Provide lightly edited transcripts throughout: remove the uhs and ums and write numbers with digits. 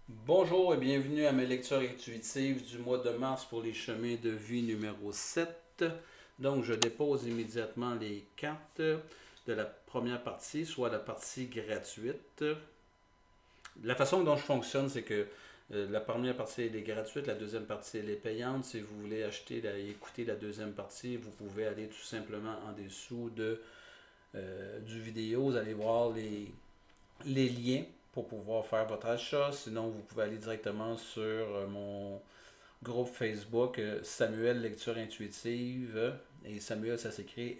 Bonjour et bienvenue à mes lectures intuitives du mois de mars pour les chemins de vie numéro 7. Donc, je dépose immédiatement les cartes de la première partie, soit la partie gratuite. La façon dont je fonctionne, c'est que la première partie elle est gratuite, la deuxième partie elle est payante. Si vous voulez écouter la deuxième partie, vous pouvez aller tout simplement en dessous du vidéo. Vous allez voir les liens pour pouvoir faire votre achat. Sinon, vous pouvez aller directement sur mon groupe Facebook Samuel Lecture Intuitive. Et Samuel, ça s'écrit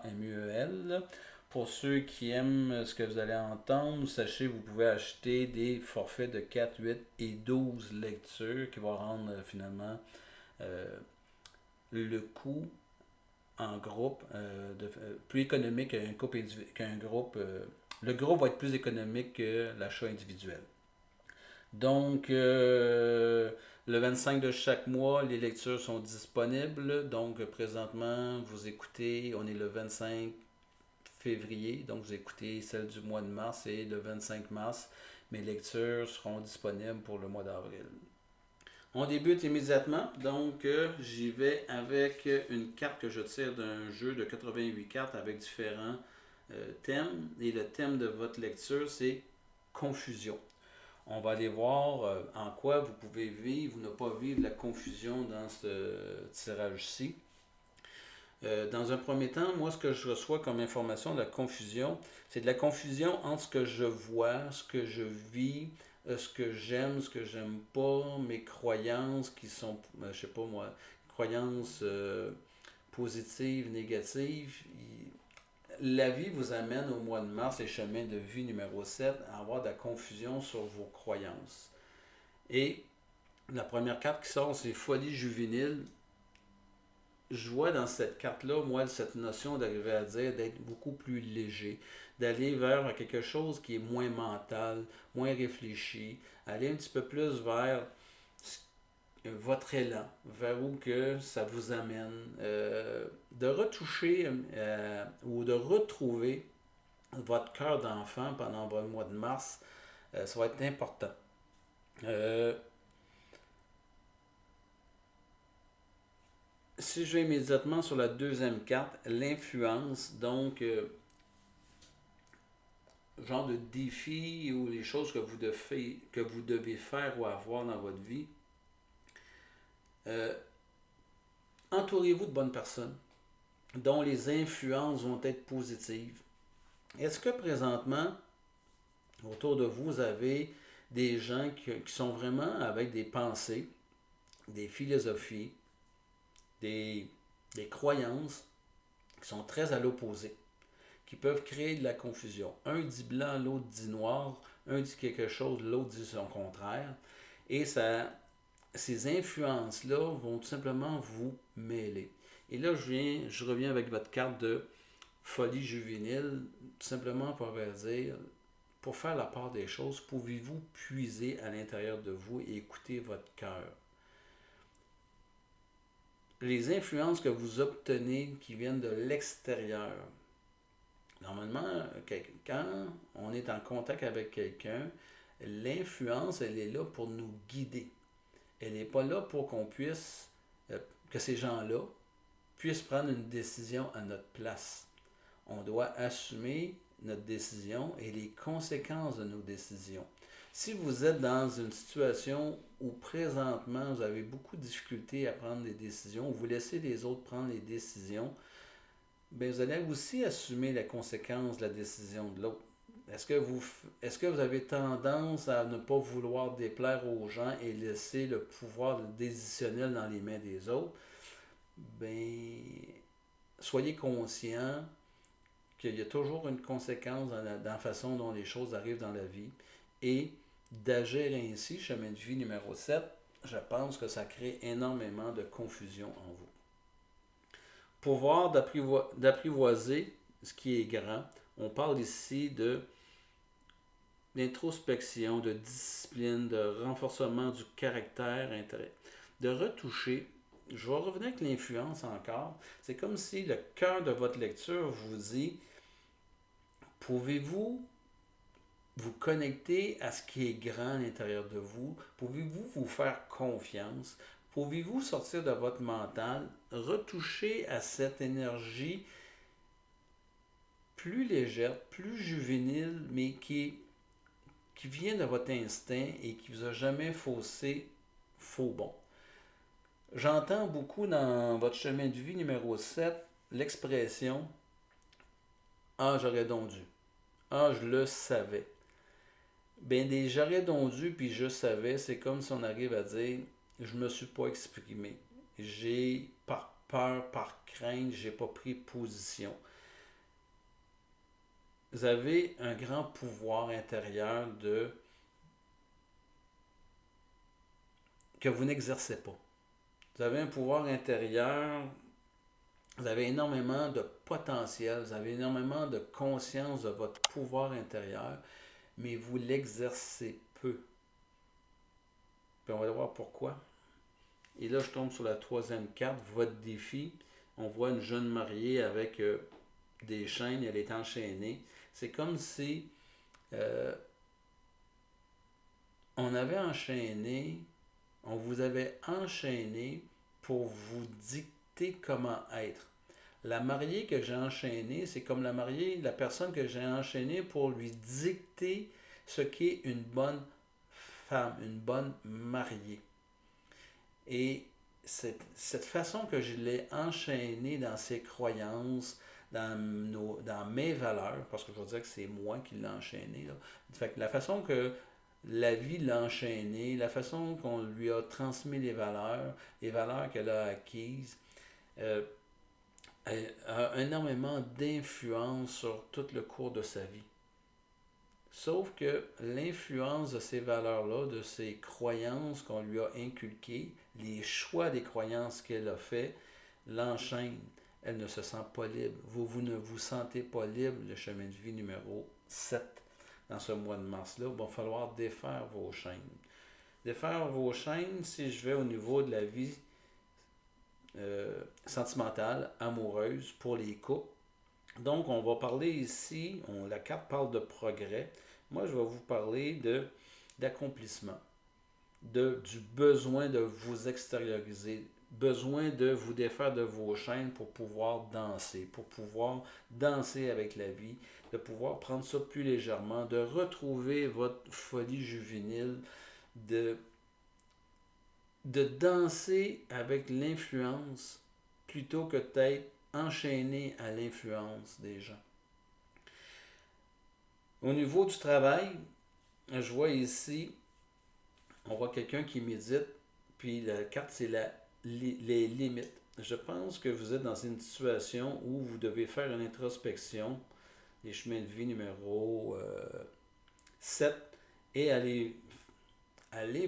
Samuel. Pour ceux qui aiment ce que vous allez entendre, sachez vous pouvez acheter des forfaits de 4, 8 et 12 lectures qui vont rendre finalement euh, le coût en groupe plus économique qu'un groupe. Le groupe va être plus économique que l'achat individuel. Donc, le 25 de chaque mois, les lectures sont disponibles. Donc, présentement, vous écoutez, on est le 25 février, donc vous écoutez celle du mois de mars et le 25 mars, mes lectures seront disponibles pour le mois d'avril. On débute immédiatement, donc j'y vais avec une carte que je tire d'un jeu de 88 cartes avec différents thèmes. Et le thème de votre lecture, c'est confusion. On va aller voir en quoi vous pouvez vivre ou ne pas vivre la confusion dans ce tirage-ci. Dans un premier temps, moi, ce que je reçois comme information de la confusion, c'est de la confusion entre ce que je vois, ce que je vis, ce que j'aime, ce que j'aime pas, mes croyances qui sont, je sais pas moi, croyances positives, négatives. La vie vous amène au mois de mars et chemin de vie numéro 7 à avoir de la confusion sur vos croyances. Et la première carte qui sort, c'est folie juvénile. Je vois dans cette carte-là, moi, cette notion d'arriver à dire d'être beaucoup plus léger, d'aller vers quelque chose qui est moins mental, moins réfléchi, aller un petit peu plus vers votre élan, vers où que ça vous amène, de retoucher ou de retrouver votre cœur d'enfant pendant le mois de mars, ça va être important. Euh, Si je vais immédiatement sur la deuxième carte, l'influence, donc genre de défi ou les choses que vous devez faire ou avoir dans votre vie, euh, entourez-vous de bonnes personnes dont les influences vont être positives. Est-ce que présentement, autour de vous, vous avez des gens qui sont vraiment avec des pensées, des philosophies, des, des croyances qui sont très à l'opposé, qui peuvent créer de la confusion. Un dit blanc, l'autre dit noir, un dit quelque chose, l'autre dit son contraire. Et ces influences-là vont tout simplement vous mêler. Et là, je reviens avec votre carte de folie juvénile, tout simplement pour dire, pour faire la part des choses, pouvez-vous puiser à l'intérieur de vous et écouter votre cœur. Les influences que vous obtenez qui viennent de l'extérieur, normalement, quand on est en contact avec quelqu'un, l'influence, elle est là pour nous guider. Elle n'est pas là pour qu'on puisse, que ces gens-là puissent prendre une décision à notre place. On doit assumer notre décision et les conséquences de nos décisions. Si vous êtes dans une situation où présentement vous avez beaucoup de difficultés à prendre des décisions, ou vous laissez les autres prendre les décisions, bien, vous allez aussi assumer la conséquence de la décision de l'autre. Est-ce que vous avez tendance à ne pas vouloir déplaire aux gens et laisser le pouvoir décisionnel dans les mains des autres? Ben, soyez conscient qu'il y a toujours une conséquence dans la façon dont les choses arrivent dans la vie. Et d'agir ainsi, chemin de vie numéro 7, je pense que ça crée énormément de confusion en vous. Pouvoir d'apprivoiser ce qui est grand. On parle ici d'introspection, de discipline, de renforcement du caractère, de retoucher. Je vais revenir avec l'influence encore. C'est comme si le cœur de votre lecture vous dit, pouvez-vous vous connecter à ce qui est grand à l'intérieur de vous? Pouvez-vous vous faire confiance? Pouvez-vous sortir de votre mental, retoucher à cette énergie plus légère, plus juvénile, mais qui vient de votre instinct et qui vous a jamais faussé faux bon? J'entends beaucoup dans votre chemin de vie numéro 7 l'expression Ah, j'aurais donc dû. Ah, je le savais. Ben, des j'aurais donc dû puis je savais, c'est comme si on arrive à dire je me suis pas exprimé. J'ai, par peur, par crainte, j'ai pas pris position. Vous avez un grand pouvoir intérieur que vous n'exercez pas. Vous avez un pouvoir intérieur, vous avez énormément de potentiel, vous avez énormément de conscience de votre pouvoir intérieur, mais vous l'exercez peu. Puis on va voir pourquoi. Et là, je tombe sur la troisième carte, votre défi. On voit une jeune mariée avec des chaînes, elle est enchaînée. C'est comme si on avait enchaîné, on vous avait enchaîné pour vous dicter comment être. La mariée que j'ai enchaînée, c'est comme la personne que j'ai enchaînée pour lui dicter ce qu'est une bonne femme, une bonne mariée. Et cette façon que je l'ai enchaînée dans ses croyances, dans mes valeurs, parce que je veux dire que c'est moi qui l'ai enchaîné. Là. Fait que la façon que la vie l'a enchaîné, la façon qu'on lui a transmis les valeurs qu'elle a acquises, euh, a énormément d'influence sur tout le cours de sa vie. Sauf que l'influence de ces valeurs-là, de ces croyances qu'on lui a inculquées, les choix des croyances qu'elle a fait, l'enchaînent. Elle ne se sent pas libre. Vous ne vous sentez pas libre, le chemin de vie numéro 7 dans ce mois de mars-là. Il va falloir défaire vos chaînes. Défaire vos chaînes, si je vais au niveau de la vie sentimentale, amoureuse, pour les couples. Donc, on va parler ici, la carte parle de progrès. Moi, je vais vous parler d'accomplissement, du besoin de vous extérioriser, besoin de vous défaire de vos chaînes pour pouvoir danser avec la vie, de pouvoir prendre ça plus légèrement, de retrouver votre folie juvénile, de danser avec l'influence plutôt que d'être enchaîné à l'influence des gens. Au niveau du travail, je vois ici, on voit quelqu'un qui médite, puis la carte, c'est les limites. Je pense que vous êtes dans une situation où vous devez faire une introspection, les chemins de vie numéro 7, et aller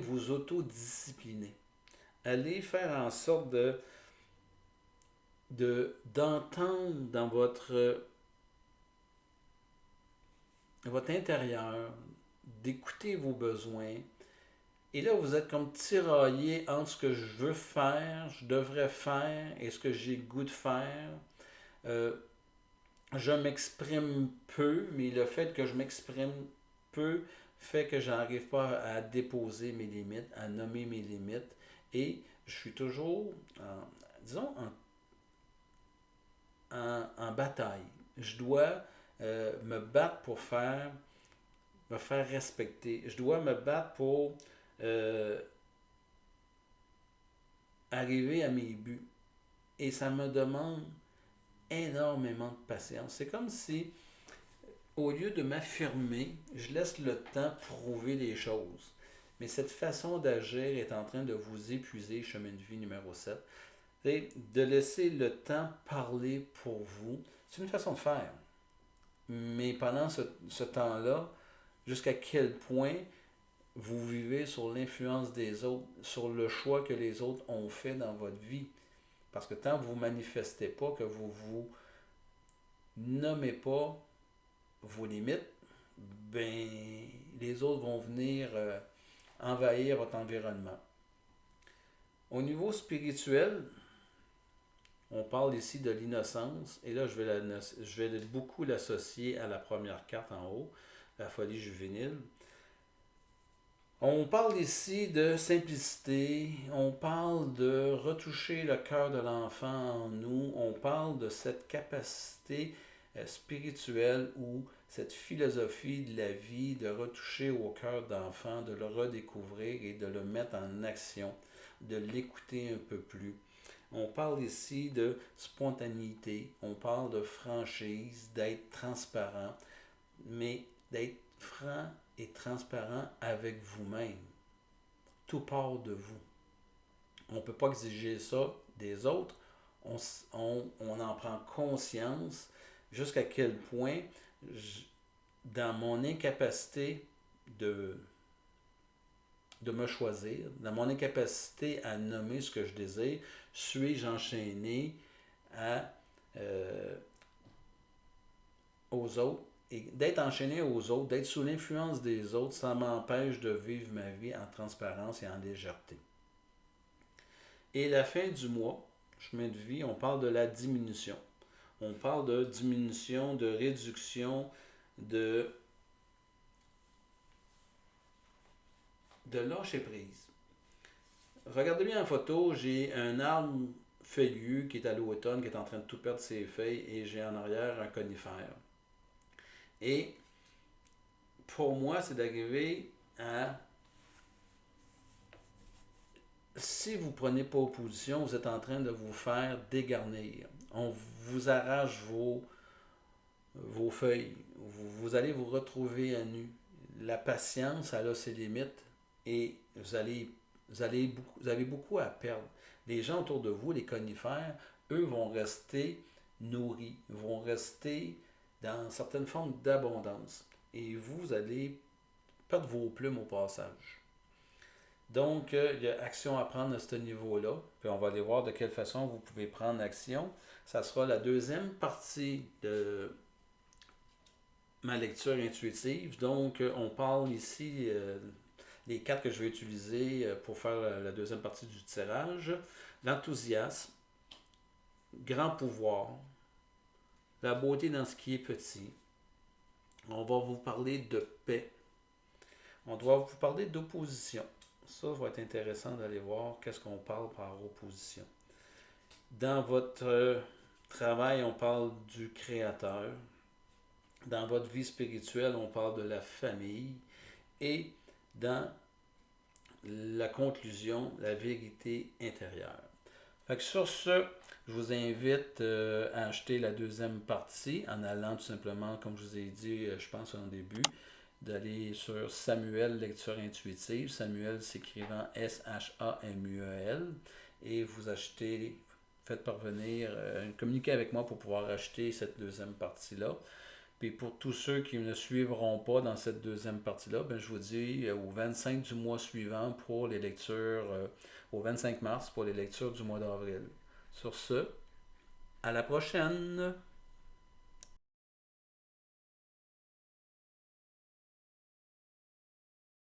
vous autodiscipliner. Allez faire en sorte d'entendre dans votre intérieur, d'écouter vos besoins. Et là, vous êtes comme tiraillé entre ce que je veux faire, je devrais faire et ce que j'ai le goût de faire. Je m'exprime peu, mais le fait que je m'exprime peu fait que je n'arrive pas à déposer mes limites, à nommer mes limites. Et je suis toujours, disons, en bataille. Je dois me battre pour me faire respecter. Je dois me battre pour arriver à mes buts. Et ça me demande énormément de patience. C'est comme si, au lieu de m'affirmer, je laisse le temps prouver les choses. Mais cette façon d'agir est en train de vous épuiser, chemin de vie numéro 7. Et de laisser le temps parler pour vous, c'est une façon de faire. Mais pendant ce temps-là, jusqu'à quel point vous vivez sur l'influence des autres, sur le choix que les autres ont fait dans votre vie. Parce que tant que vous ne manifestez pas, que vous ne vous nommez pas vos limites, ben les autres vont venir envahir votre environnement. Au niveau spirituel, on parle ici de l'innocence, et là je vais beaucoup l'associer à la première carte en haut. La folie juvénile. On parle ici de simplicité, on parle de retoucher le cœur de l'enfant en nous, on parle de cette capacité spirituelle ou cette philosophie de la vie, de retoucher au cœur d'enfant, de le redécouvrir et de le mettre en action, de l'écouter un peu plus. On parle ici de spontanéité, on parle de franchise, d'être transparent, mais d'être franc et transparent avec vous-même. Tout part de vous. On ne peut pas exiger ça des autres. On en prend conscience jusqu'à quel point, dans mon incapacité de, de me choisir, dans mon incapacité à nommer ce que je désire, suis-je enchaîné à, aux autres. Et d'être enchaîné aux autres, d'être sous l'influence des autres, ça m'empêche de vivre ma vie en transparence et en légèreté. Et la fin du mois, chemin de vie, on parle de la diminution. On parle de diminution, de réduction, de lâcher prise. Regardez bien en photo, j'ai un arbre feuillu qui est à l'automne, qui est en train de tout perdre ses feuilles, et j'ai en arrière un conifère. Et pour moi, c'est d'arriver à... Si vous ne prenez pas opposition, vous êtes en train de vous faire dégarnir. On vous arrache vos feuilles. Vous allez vous retrouver à nu. La patience, elle a ses limites et vous avez beaucoup à perdre. Les gens autour de vous, les conifères, eux vont rester nourris, vont rester dans certaines formes d'abondance. Et vous allez perdre vos plumes au passage. Donc, il y a action à prendre à ce niveau-là. Puis on va aller voir de quelle façon vous pouvez prendre action. Ça sera la deuxième partie de ma lecture intuitive. Donc, on parle ici les cartes que je vais utiliser pour faire la deuxième partie du tirage. L'enthousiasme, grand pouvoir, la beauté dans ce qui est petit. On va vous parler de paix. On doit vous parler d'opposition. Ça va être intéressant d'aller voir qu'est-ce qu'on parle par opposition. Dans votre travail, on parle du créateur. Dans votre vie spirituelle, on parle de la famille. Et dans la conclusion, la vérité intérieure. Fait que sur ce, je vous invite à acheter la deuxième partie en allant tout simplement, comme je vous ai dit, je pense au début, d'aller sur Samuel Lecture Intuitive. Samuel s'écrivant S-H-A-M-U-E-L. Et vous achetez, faites parvenir, communiquez avec moi pour pouvoir acheter cette deuxième partie-là. Puis pour tous ceux qui ne suivront pas dans cette deuxième partie-là, ben je vous dis au 25 du mois suivant pour les lectures, au 25 mars pour les lectures du mois d'avril. Sur ce, à la prochaine!